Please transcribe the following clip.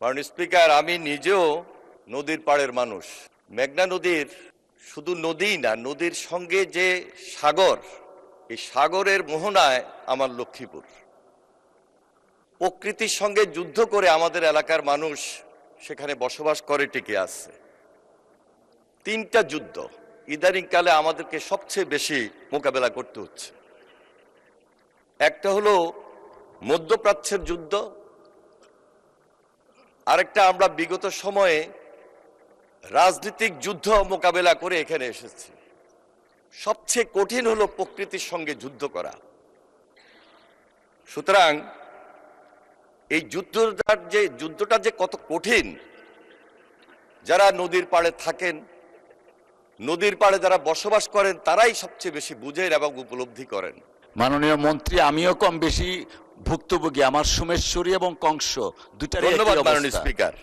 মাননীয় স্পিকার, আমি নিজেও নদীর পাড়ের মানুষ। মেঘনা নদীর শুধু নদী না, নদীর সঙ্গে যে সাগর, এই সাগরের মোহনায় আমার লক্ষ্মীপুর। প্রকৃতির সঙ্গে যুদ্ধ করে আমাদের এলাকার মানুষ সেখানে বসবাস করে টিকে আছে। তিনটা যুদ্ধ ইদানিংকালে আমাদেরকে সবচেয়ে বেশি মোকাবেলা করতে হচ্ছে। একটা হলো মধ্যপ্রাচ্যের যুদ্ধ, আরেকটা আমরা বিগত সময়ে রাজনৈতিক যুদ্ধ মোকাবেলা করে এখানে এসেছি। সবচেয়ে কঠিন হলো প্রকৃতির সঙ্গে যুদ্ধ করা। সুতরাং এই যুদ্ধটা যে কত কঠিন, যারা নদীর পাড়ে থাকেন, নদীর পাড়ে যারা বসবাস করেন, তারাই সবচেয়ে বেশি বুঝেন এবং উপলব্ধি করেন। মাননীয় মন্ত্রী, আমিও কম বেশি ভুক্তভোগী। আমার সোমেশ্বরী এবং কংস দুটারই ধন্যবাদ একই মাননীয় অবস্থা। স্পিকার।